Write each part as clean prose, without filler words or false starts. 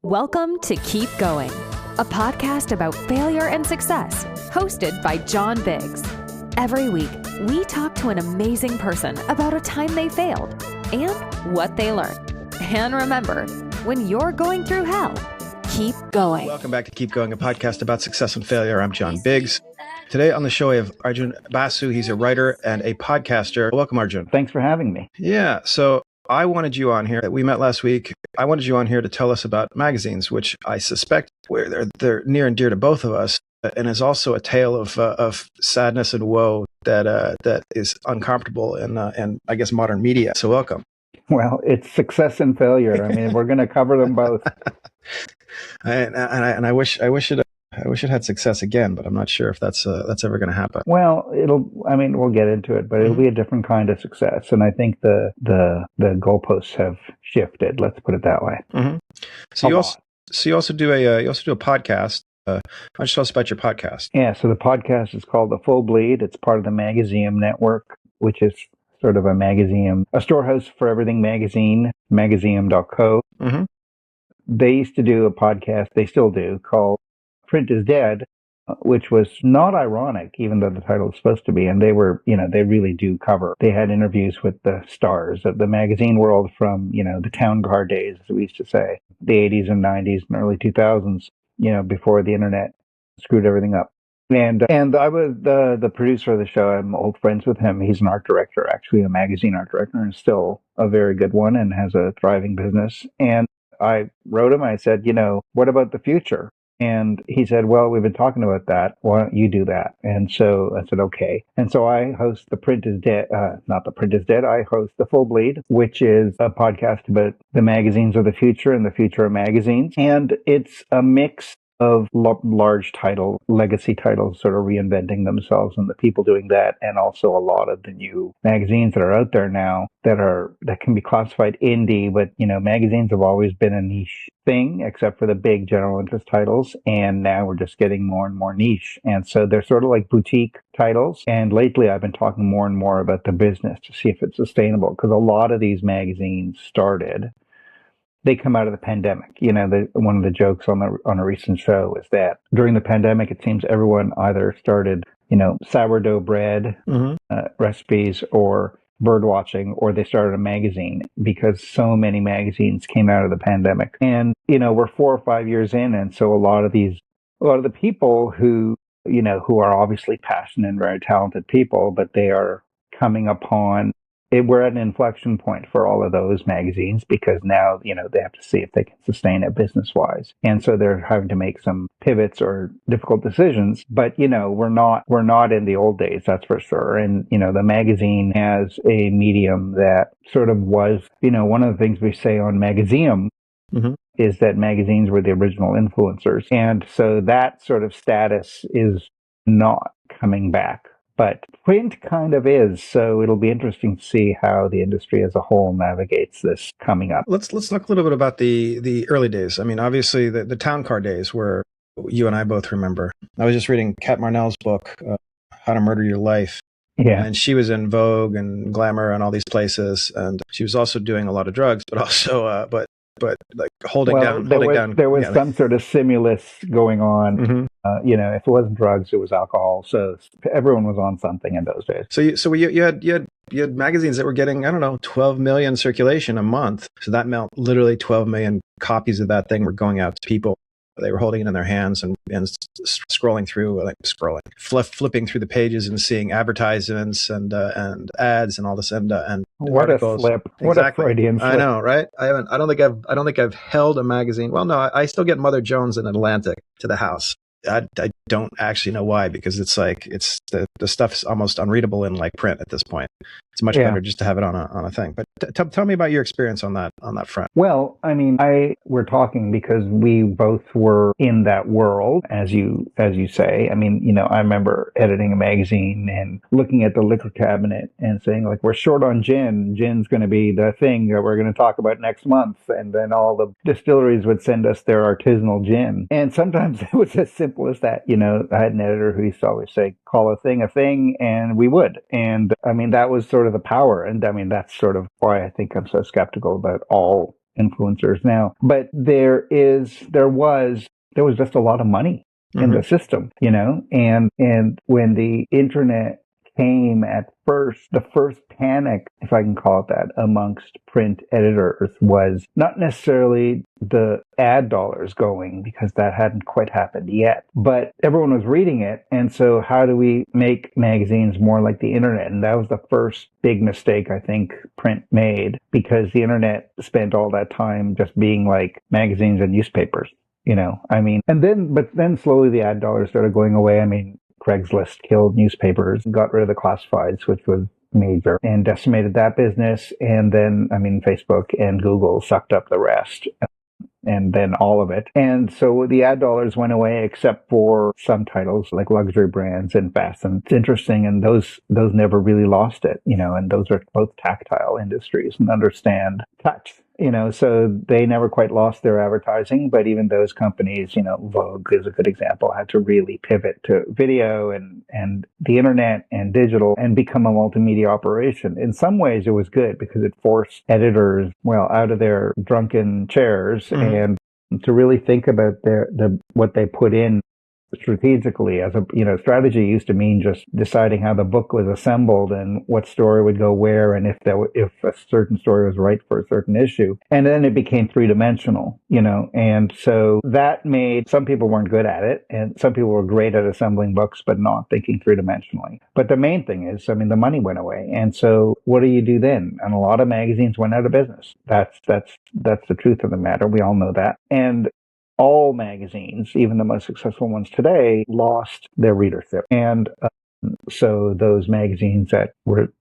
Welcome to Keep Going, a podcast about failure and success, hosted by John Biggs. Every week, we talk to an amazing person about a time they failed and what they learned. And remember, when you're going through hell, keep going. Welcome back to Keep Going, a podcast about success and failure. I'm John Biggs. Today on the show, we have Arjun Basu. He's a writer and a podcaster. Welcome, Arjun. Thanks for having me. Yeah, so I wanted you on here. We met last week. I wanted you on here to tell us about magazines, which I suspect they're near and dear to both of us, and is also a tale of sadness and woe that is uncomfortable in I guess modern media. So welcome. Well, it's success and failure. I mean, we're going to cover them both. And I wish it had success again, but I'm not sure if that's ever going to happen. Well, we'll get into it, but it'll be a different kind of success. And I think the goalposts have shifted. Let's put it that way. Mm-hmm. So you also do a podcast. Why don't you tell us about your podcast? Yeah. So the podcast is called The Full Bleed. It's part of the Magazium Network, which is sort of a storehouse for everything magazine, Magazium.co. Mm-hmm. They used to do a podcast, they still do, called Print is Dead, which was not ironic, even though the title was supposed to be. And they really do cover. They had interviews with the stars of the magazine world from, the town car days, as we used to say, the 80s and 90s and early 2000s, before the internet screwed everything up. And I was the producer of the show. I'm old friends with him. He's an art director, actually a magazine art director, and still a very good one, and has a thriving business. And I wrote him, I said, what about the future? And he said, well, we've been talking about that. Why don't you do that? And so I said, okay. And so I host The Print is Dead, not The Print is Dead. I host The Full Bleed, which is a podcast about the magazines of the future and the future of magazines. And it's a mix of large legacy titles sort of reinventing themselves and the people doing that, and also a lot of the new magazines that are out there now that can be classified indie, but magazines have always been a niche thing except for the big general interest titles, and now we're just getting more and more niche, and so they're sort of like boutique titles. And lately I've been talking more and more about the business to see if it's sustainable, because a lot of these magazines they come out of the pandemic. One of the jokes on a recent show is that during the pandemic, it seems everyone either started, sourdough bread recipes or bird watching, or they started a magazine, because so many magazines came out of the pandemic. And, we're 4 or 5 years in. And so a lot of the people who are obviously passionate and very talented people, but they are coming upon we're at an inflection point for all of those magazines, because now, they have to see if they can sustain it business-wise. And so they're having to make some pivots or difficult decisions. But, we're not in the old days, that's for sure. And, the magazine has a medium that sort of was, one of the things we say on Magazium is that magazines were the original influencers. And so that sort of status is not coming back. But print kind of is, so it'll be interesting to see how the industry as a whole navigates this coming up. Let's talk a little bit about the early days. I mean, obviously the town car days, where you and I both remember. I was just reading Kat Marnell's book, How to Murder Your Life. Yeah. And she was in Vogue and Glamour and all these places, and she was also doing a lot of drugs, but also but like holding down. There was some sort of stimulus going on. Mm-hmm. If it wasn't drugs, it was alcohol. So everyone was on something in those days. So you had magazines that were getting, 12 million circulation a month. So that meant literally 12 million copies of that thing were going out to people. They were holding it in their hands and scrolling through, flipping through the pages and seeing advertisements and ads and all this and what articles. A flip! Exactly. What a Freudian flip! I know, right? I don't think I've held a magazine. Well, no, I still get Mother Jones and Atlantic to the house. I don't actually know why, because it's like the stuff's almost unreadable in like print at this point. It's much better just to have it on a thing. But tell me about your experience on that front. Well, I mean, we're talking because we both were in that world, as you say. I mean, I remember editing a magazine and looking at the liquor cabinet and saying, like, we're short on gin. Gin's going to be the thing that we're going to talk about next month. And then all the distilleries would send us their artisanal gin. And sometimes it was as simple as that. I had an editor who used to always say, call a thing, and we would. And I mean, that was sort of the power. And I mean, that's sort of why I think I'm so skeptical about all influencers now. But there was just a lot of money in the system, and when the internet came at first, the first panic, if I can call it that, amongst print editors was not necessarily the ad dollars going, because that hadn't quite happened yet, but everyone was reading it. And so how do we make magazines more like the internet? And that was the first big mistake I think print made, because the internet spent all that time just being like magazines and newspapers. But then slowly the ad dollars started going away. I mean, Craigslist killed newspapers, got rid of the classifieds, which was major, and decimated that business. And then, Facebook and Google sucked up the rest, and then all of it. And so the ad dollars went away, except for some titles like luxury brands and fashion. It's interesting, and those never really lost it, and those are both tactile industries and understand touch. So they never quite lost their advertising, but even those companies, Vogue is a good example, had to really pivot to video and the internet and digital and become a multimedia operation. In some ways, it was good because it forced editors, out of their drunken chairs and to really think about what they put in strategically. As strategy used to mean just deciding how the book was assembled and what story would go where, and if a certain story was right for a certain issue. And then it became three-dimensional, and so that made some people weren't good at it, and some people were great at assembling books but not thinking three-dimensionally. But the main thing is, the money went away, and so what do you do then? And a lot of magazines went out of business. That's the truth of the matter. We all know that. And all magazines, even the most successful ones today, lost their readership. And so those magazines that were,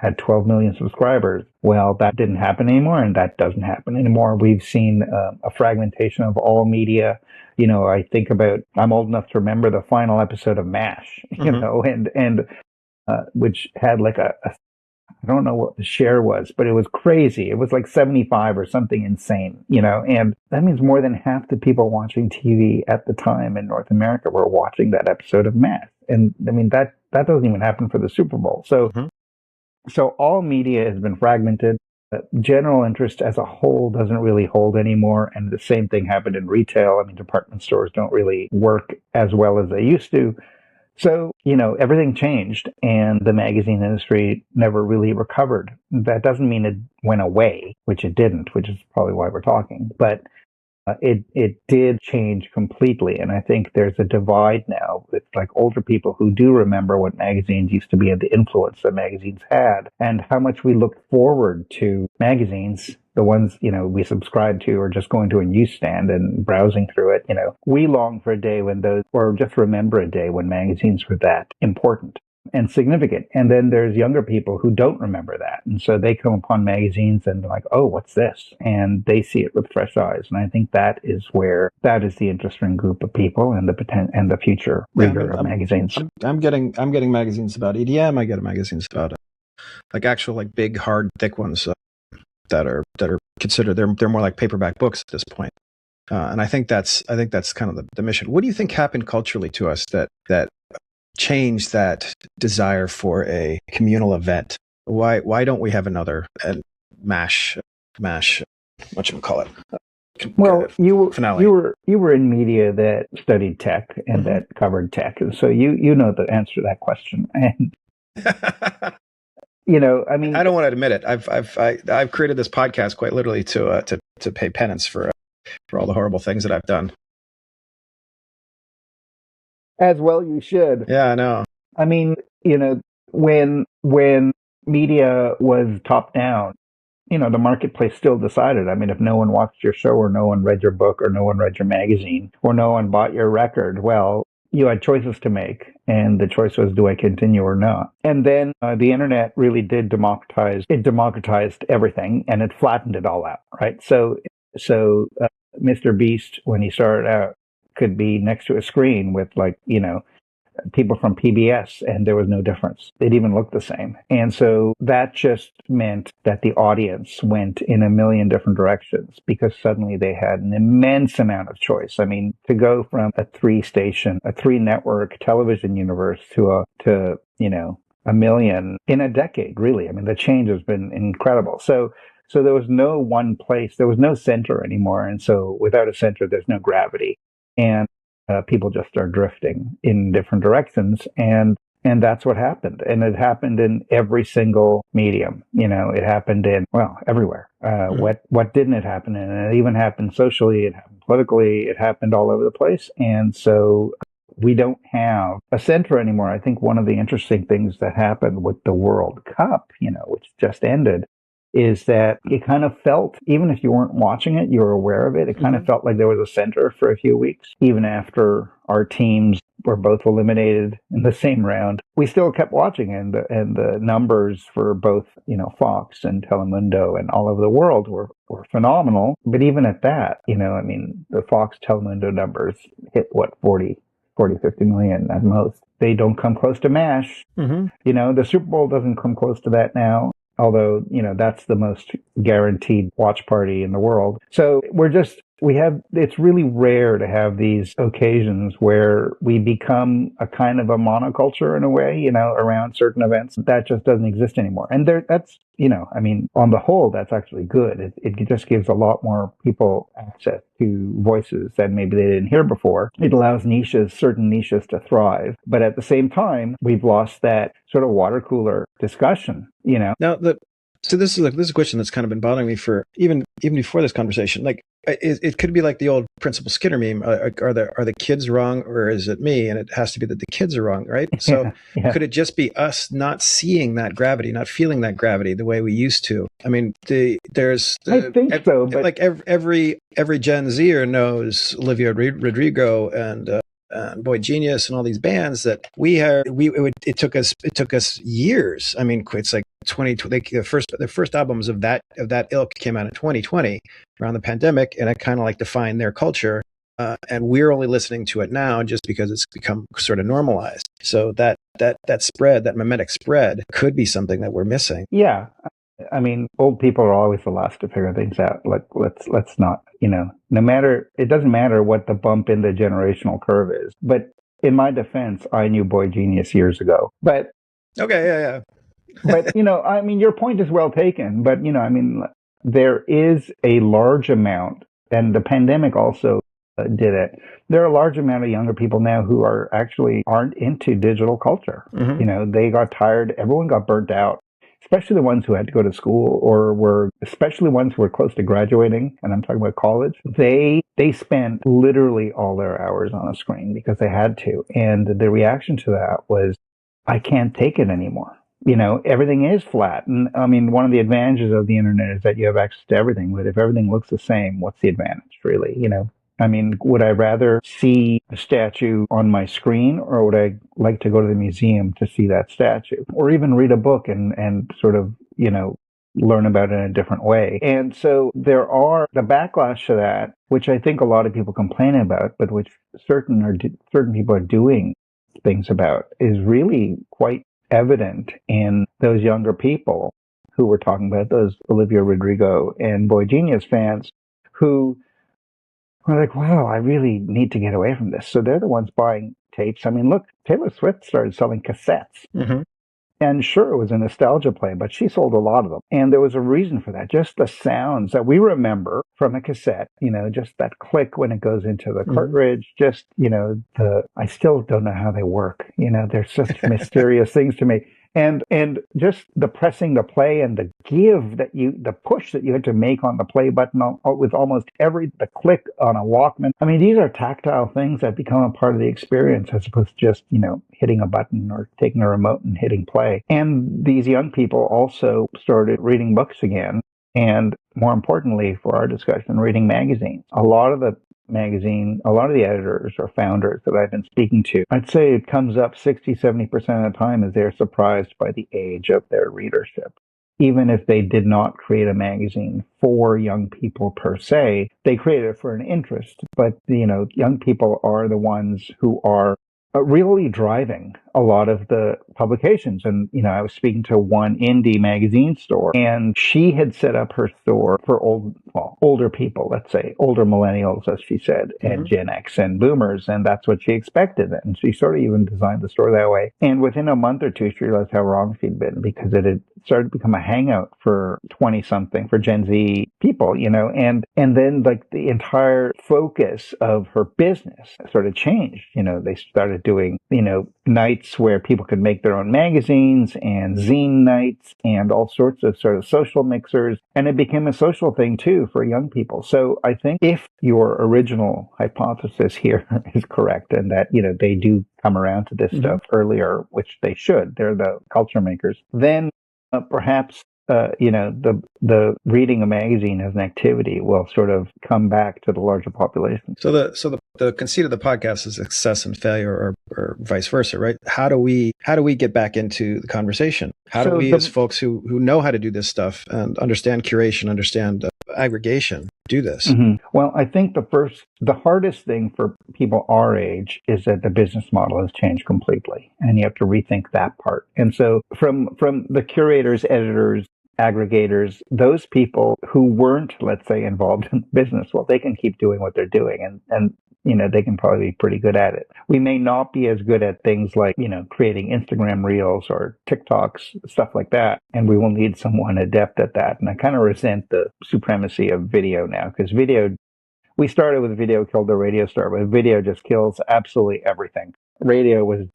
had 12 million subscribers, that didn't happen anymore, and that doesn't happen anymore. We've seen a fragmentation of all media. I think I'm old enough to remember the final episode of MASH, and which had like I don't know what the share was, but it was crazy. It was like 75 or something insane, and that means more than half the people watching TV at the time in North America were watching that episode of MASH. And that doesn't even happen for the Super Bowl. So, So all media has been fragmented. General interest as a whole doesn't really hold anymore. And the same thing happened in retail. Department stores don't really work as well as they used to. So, everything changed, and the magazine industry never really recovered. That doesn't mean it went away, which it didn't, which is probably why we're talking. But it did change completely. And I think there's a divide now with like older people who do remember what magazines used to be and the influence that magazines had, and how much we look forward to magazines. The ones, we subscribe to, or just going to a newsstand and browsing through it, we long for a day or just remember a day when magazines were that important and significant. And then there's younger people who don't remember that. And so they come upon magazines and they're like, oh, what's this? And they see it with fresh eyes. And I think that is the interesting group of people and the future reader of magazines. I'm getting magazines about EDM. I get magazines about like actual, like big, hard, thick ones. That are considered they're more like paperback books at this point, and I think that's kind of the mission. What do you think happened culturally to us that changed that desire for a communal event? Why don't we have another MASH? What should we call it? Well, finale. You were in media that studied tech and that covered tech, and so you know the answer to that question. And I don't want to admit it. I've created this podcast quite literally to pay penance for all the horrible things that I've done. As well, you should. Yeah, I know. When media was top down, the marketplace still decided. If no one watched your show, or no one read your book, or no one read your magazine, or no one bought your record, you had choices to make, and the choice was, do I continue or not? And then the internet really did democratized everything, and it flattened it all out, right? So Mr. Beast, when he started out, could be next to a screen with people from PBS, and there was no difference. It even looked the same. And so that just meant that the audience went in a million different directions, because suddenly they had an immense amount of choice. To go from a 3-network television universe to a million in a decade, really. The change has been incredible. So So there was no one place, there was no center anymore. And so without a center, there's no gravity. And people just start drifting in different directions. And that's what happened. And it happened in every single medium. It happened in, well, everywhere. What didn't it happen in? And it even happened socially, it happened politically, it happened all over the place. And so we don't have a center anymore. I think one of the interesting things that happened with the World Cup, which just ended, is that it kind of felt, even if you weren't watching it, you were aware of it. It kind of felt like there was a center for a few weeks, even after our teams were both eliminated in the same round. We still kept watching, and the numbers for both, Fox and Telemundo and all over the world were phenomenal. But even at that, the Fox Telemundo numbers hit 40, 50 million at most. They don't come close to MASH. The Super Bowl doesn't come close to that now. Although, that's the most guaranteed watch party in the world. So it's really rare to have these occasions where we become a kind of a monoculture in a way, around certain events. That just doesn't exist anymore. And that's, on the whole, that's actually good. It just gives a lot more people access to voices that maybe they didn't hear before. It allows certain niches to thrive. But at the same time, we've lost that sort of water cooler discussion, Now, so this is a question that's kind of been bothering me for even before this conversation. Like, it could be like the old Principal Skinner meme. Are the kids wrong, or is it me? And it has to be that the kids are wrong, right? So could it just be us not seeing that gravity, not feeling that gravity the way we used to? I mean, I think so. But like every Gen Zer knows Olivia Rodrigo and Boy Genius and all these bands that it took us years. I mean, it's like the first albums of that ilk came out in 2020 around the pandemic, and it kind of like defined their culture. And we're only listening to it now just because it's become sort of normalized. So that spread, that mimetic spread, could be something that we're missing. Yeah. I mean, old people are always the last to figure things out. Like, let's not, it doesn't matter what the bump in the generational curve is. But in my defense, I knew Boy Genius years ago. But okay, yeah. But, your point is well taken. But, there is a large amount, and the pandemic also did it. There are a large amount of younger people now who aren't into digital culture. They got tired. Everyone got burnt out. Especially the ones who had to go to school especially ones who were close to graduating, and I'm talking about college. They spent literally all their hours on a screen because they had to. And the reaction to that was, I can't take it anymore. Everything is flat. And one of the advantages of the internet is that you have access to everything. But if everything looks the same, what's the advantage, really? Would I rather see a statue on my screen, or would I like to go to the museum to see that statue, or even read a book and sort of, learn about it in a different way? And so there are the backlash to that, which I think a lot of people complain about, but which certain people are doing things about, is really quite evident in those younger people who we're talking about, those Olivia Rodrigo and Boy Genius fans who are like, wow, I really need to get away from this. So they're the ones buying tapes. Look, Taylor Swift started selling cassettes. And sure, it was a nostalgia play, but she sold a lot of them. And there was a reason for that. Just the sounds that we remember from a cassette, just that click when it goes into the cartridge, just, I still don't know how they work. They're such mysterious things to me. And just the pressing the play and the the push that you had to make on the play button with almost the click on a Walkman. These are tactile things that become a part of the experience as opposed to just, hitting a button or taking a remote and hitting play. And these young people also started reading books again. And more importantly for our discussion, reading magazines. A lot of the editors or founders that I've been speaking to, I'd say it comes up 60, 70% of the time as they're surprised by the age of their readership. Even if they did not create a magazine for young people per se, they created it for an interest. But, young people are the ones who are really driving a lot of the publications. And, I was speaking to one indie magazine store, and she had set up her store for older people, let's say, older millennials, as she said, and Gen X and boomers. And that's what she expected. And she sort of even designed the store that way. And within a month or two, she realized how wrong she'd been, because it had started to become a hangout for 20 something, for Gen Z people, and then like the entire focus of her business sort of changed. They started doing, nights where people could make their own magazines and zine nights and all sorts of sort of social mixers. And it became a social thing too for young people. So I think if your original hypothesis here is correct, and that, they do come around to this stuff earlier, which they should, they're the culture makers, then perhaps the reading a magazine as an activity will sort of come back to the larger population. So the conceit of the podcast is success and failure, or vice versa, right? How do we get back into the conversation? How do we, as folks who know how to do this stuff and understand curation, understand aggregation, do this? Well, I think the hardest thing for people our age is that the business model has changed completely, and you have to rethink that part. And so from the curators, editors, aggregators, those people who weren't, let's say, involved in business, well, they can keep doing what they're doing, and they can probably be pretty good at it. We may not be as good at things like, creating Instagram reels or TikToks, stuff like that. And we will need someone adept at that. And I kind of resent the supremacy of video now, because we started with video killed the radio star, but video just kills absolutely everything. Radio was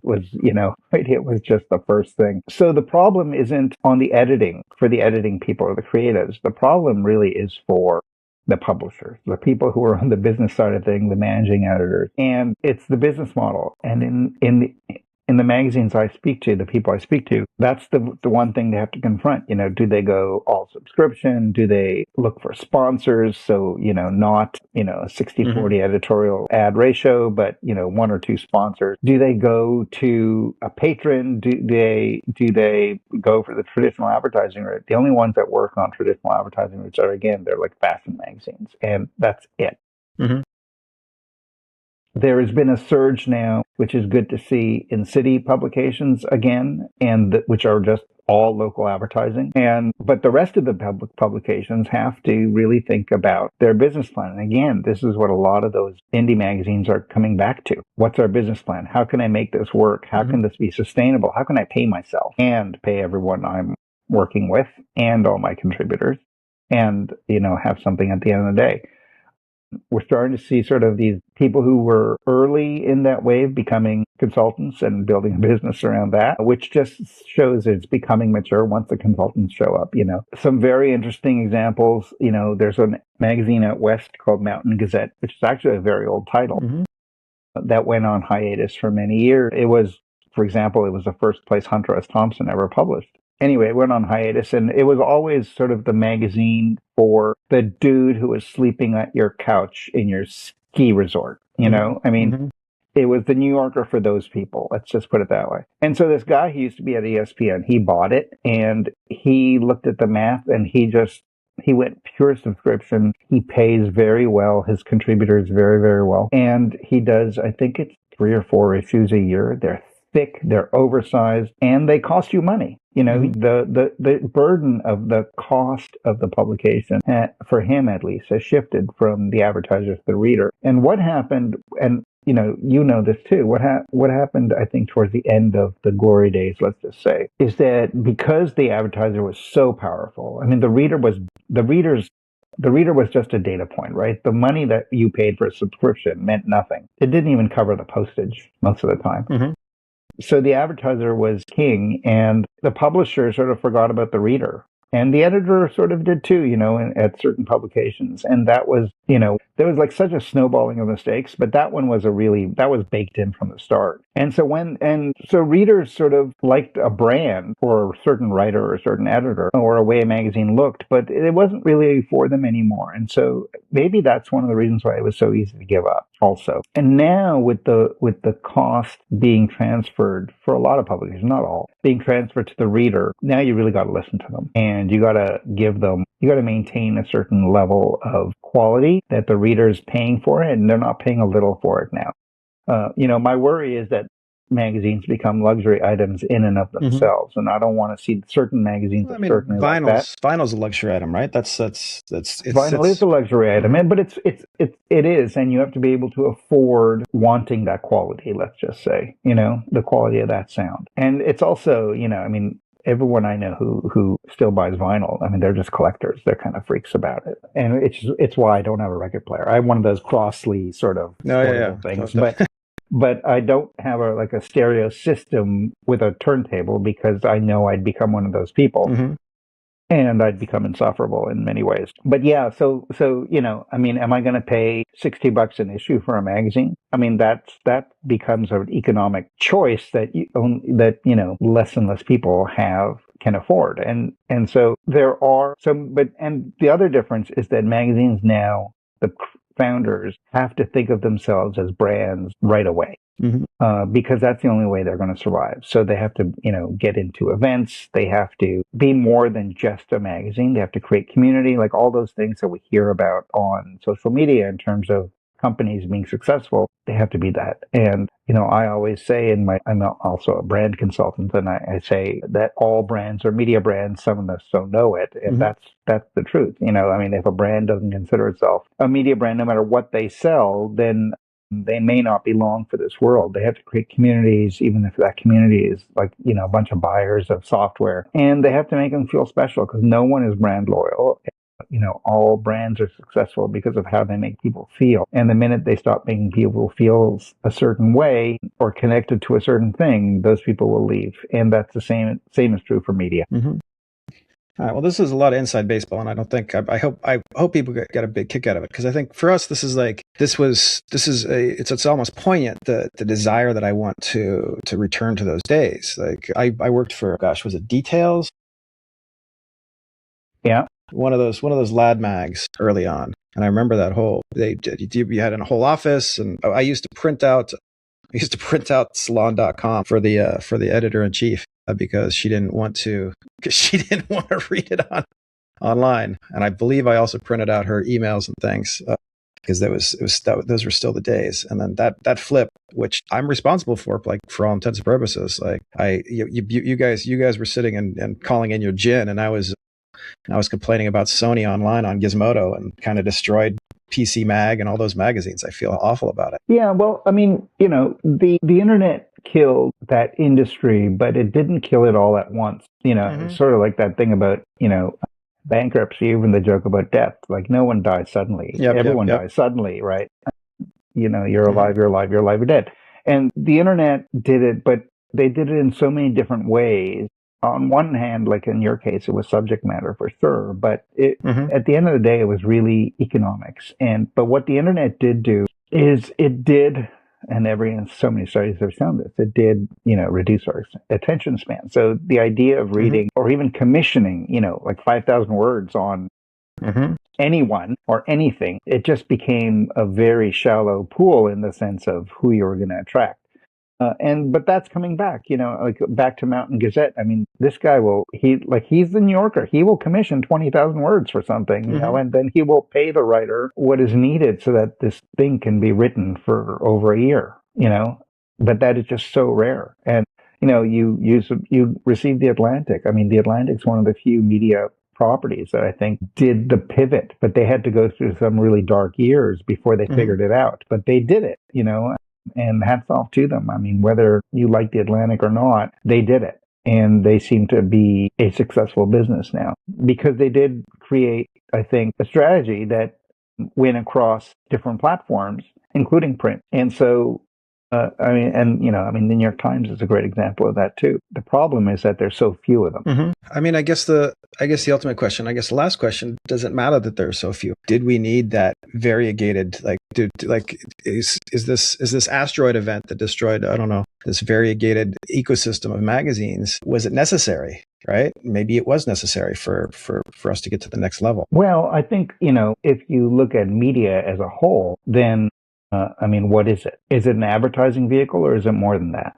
just the first thing. So the problem isn't on the editing, for the editing people or the creatives. The problem really is for the publishers, the people who are on the business side of things, the managing editors, and it's the business model. And in the magazines I speak to, the people I speak to, that's the one thing they have to confront. Do they go all subscription? Do they look for sponsors? So, not, a 60-40 editorial ad ratio, but, one or two sponsors. Do they go to a patron? Do they go for the traditional advertising route? The only ones that work on traditional advertising routes are, again, they're like fashion magazines, and that's it. There has been a surge now, which is good to see, in city publications again, and which are just all local advertising. But the rest of the public publications have to really think about their business plan. And again, this is what a lot of those indie magazines are coming back to. What's our business plan? How can I make this work? How can this be sustainable? How can I pay myself and pay everyone I'm working with and all my contributors, and, have something at the end of the day? We're starting to see sort of these people who were early in that wave becoming consultants and building a business around that, which just shows it's becoming mature once the consultants show up. Some very interesting examples. There's a magazine out west called Mountain Gazette, which is actually a very old title, that went on hiatus for many years. It was, for example, it was the first place Hunter S. Thompson ever published. Anyway, it went on hiatus, and it was always sort of the magazine for the dude who was sleeping at your couch in your ski resort. It was the New Yorker for those people. Let's just put it that way. And so this guy who used to be at ESPN, he bought it, and he looked at the math, and he went pure subscription. He pays very well, his contributors very, very well. And he does, I think it's 3 or 4 issues a year. They're thick, they're oversized, and they cost you money. The burden of the cost of the publication, for him at least, has shifted from the advertiser to the reader. And what happened, and this too, what happened, I think, towards the end of the glory days, let's just say, is that because the advertiser was so powerful, the reader was just a data point, right? The money that you paid for a subscription meant nothing. It didn't even cover the postage most of the time. So the advertiser was king, and the publisher sort of forgot about the reader. And the editor sort of did too, at certain publications. And that was, there was like such a snowballing of mistakes, but that one was that was baked in from the start. And so readers sort of liked a brand for a certain writer or a certain editor, or a way a magazine looked, but it wasn't really for them anymore. And so maybe that's one of the reasons why it was so easy to give up also. And now with the cost being transferred for a lot of publications, not all, being transferred to the reader, now you really got to listen to them. And you got to maintain a certain level of quality that the reader's paying for, and they're not paying a little for it now. My worry is that magazines become luxury items in and of themselves, and I don't want to see certain magazines Well, I that mean, certainly like that. vinyl's a luxury item, right? Vinyl is a luxury item, but it is, and you have to be able to afford wanting that quality. Let's just say, the quality of that sound, and it's also, I mean, everyone I know who still buys vinyl, I mean, they're just collectors. They're kind of freaks about it, and it's why I don't have a record player. I have one of those Crossley sort of things, but I don't have a stereo system with a turntable because I know I'd become one of those people. And I'd become insufferable in many ways. But yeah, so I mean, am I going to pay $60 an issue for a magazine? I mean, that becomes an economic choice that less and less people can afford. And so there are some, and the other difference is that magazines now, the founders have to think of themselves as brands right away. Because that's the only way they're going to survive. So they have to, get into events. They have to be more than just a magazine. They have to create community, like all those things that we hear about on social media in terms of companies being successful. They have to be that. And, I always say I'm also a brand consultant, and I say that all brands are media brands. Some of us don't know it. And that's the truth. I mean, if a brand doesn't consider itself a media brand, no matter what they sell, then they may not be long for this world. They have to create communities, even if that community is like, a bunch of buyers of software. And they have to make them feel special because no one is brand loyal. All brands are successful because of how they make people feel. And the minute they stop making people feel a certain way or connected to a certain thing, those people will leave. And that's the same is true for media. All right. Well, this is a lot of inside baseball, and I don't think I hope people get a big kick out of it, because I think for us it's almost poignant, the desire that I want to return to those days. Like I worked for, was it Details? Yeah, one of those lad mags early on, and I remember that you had a whole office, and I used to print out salon.com for the editor in chief. Because she didn't want to read it online, and I believe I also printed out her emails and things because those were still the days. And then that flip, which I'm responsible for, like for all intents and purposes, like you guys were sitting and calling in your gin, and I was complaining about Sony Online on Gizmodo and kind of destroyed PC Mag and all those magazines. I feel awful about it. Yeah, well, I mean, the internet killed that industry, but it didn't kill it all at once. It's sort of like that thing about, bankruptcy, even the joke about death. Like no one dies suddenly. Everyone dies suddenly, right? You're alive, you're alive, you're alive, you're dead. And the internet did it, but they did it in so many different ways. On one hand, like in your case, it was subject matter for sure, but at the end of the day, it was really economics. But what the internet did do is it did, and so many studies have shown this, it did, reduce our attention span. So the idea of reading or even commissioning, like 5,000 words on anyone or anything, it just became a very shallow pool in the sense of who you were going to attract. But that's coming back, like back to Mountain Gazette. I mean, this guy he's the New Yorker. He will commission 20,000 words for something, and then he will pay the writer what is needed so that this thing can be written for over a year, but that is just so rare. And, you receive The Atlantic. I mean, The Atlantic's one of the few media properties that I think did the pivot, but they had to go through some really dark years before they figured it out, but they did it, and hats off to them. I mean, whether you like The Atlantic or not, they did it. And they seem to be a successful business now because they did create, I think, a strategy that went across different platforms, including print. And so, the New York Times is a great example of that too. The problem is that there's so few of them. I mean, I guess the ultimate question, the last question, does it matter that there are so few? Did we need that variegated, is this asteroid event that destroyed, I don't know, this variegated ecosystem of magazines? Was it necessary? Right? Maybe it was necessary for us to get to the next level. Well, I think, if you look at media as a whole, then what is it? Is it an advertising vehicle or is it more than that?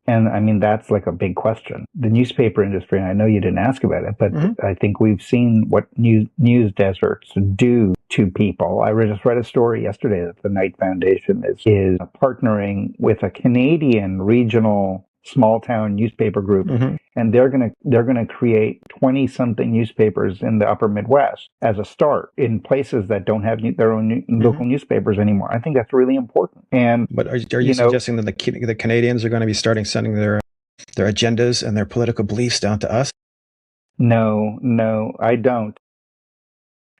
And that's like a big question. The newspaper industry, and I know you didn't ask about it, but I think we've seen what news deserts do to people. I just read a story yesterday that the Knight Foundation is partnering with a Canadian regional small town newspaper group, and they're gonna create 20-something newspapers in the upper Midwest as a start in places that don't have their own local newspapers anymore. I think that's really important. But are you suggesting that the Canadians are going to be sending their agendas and their political beliefs down to us? No, I don't.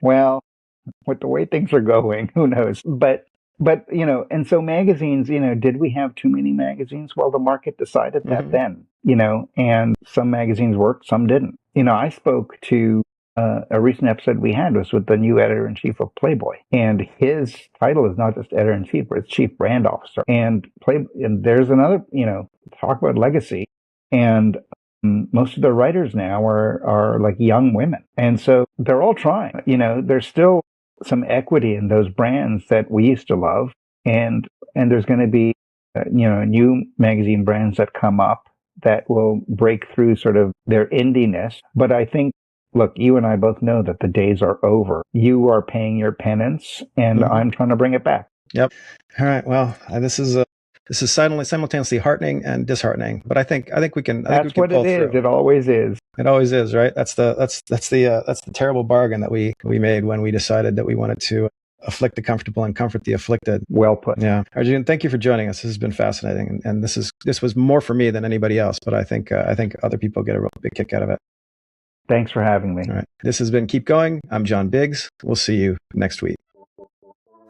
Well, with the way things are going, who knows? But and so magazines, did we have too many magazines? Well, the market decided that then, and some magazines worked, some didn't. I spoke to a recent episode we had was with the new editor-in-chief of Playboy, and his title is not just editor-in-chief, but it's chief brand officer. And there's another, talk about legacy, and most of the writers now are like young women, and so they're all trying. There's still some equity in those brands that we used to love, and there's going to be new magazine brands that come up that will break through sort of their indiness. But I think, look, you and I both know that the days are over. You are paying your penance, and I'm trying to bring it back. Yep. All right. Well, this is simultaneously heartening and disheartening, but I think we can. That's what it is. It always is. It always is, right? That's the terrible bargain that we made when we decided that we wanted to afflict the comfortable and comfort the afflicted. Well put. Yeah, Arjun, thank you for joining us. This has been fascinating, and this was more for me than anybody else, but I think other people get a real big kick out of it. Thanks for having me. All right. This has been Keep Going. I'm John Biggs. We'll see you next week.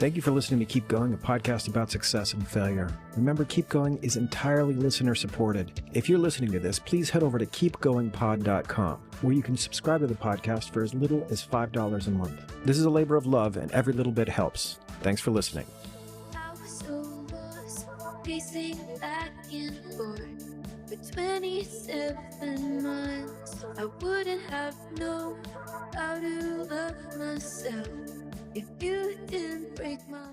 Thank you for listening to Keep Going, a podcast about success and failure. Remember, Keep Going is entirely listener supported. If you're listening to this, please head over to keepgoingpod.com, where you can subscribe to the podcast for as little as $5 a month. This is a labor of love, and every little bit helps. Thanks for listening. I was so lost, pacing back and forth for 27 months. I wouldn't have known how to love myself if you didn't break my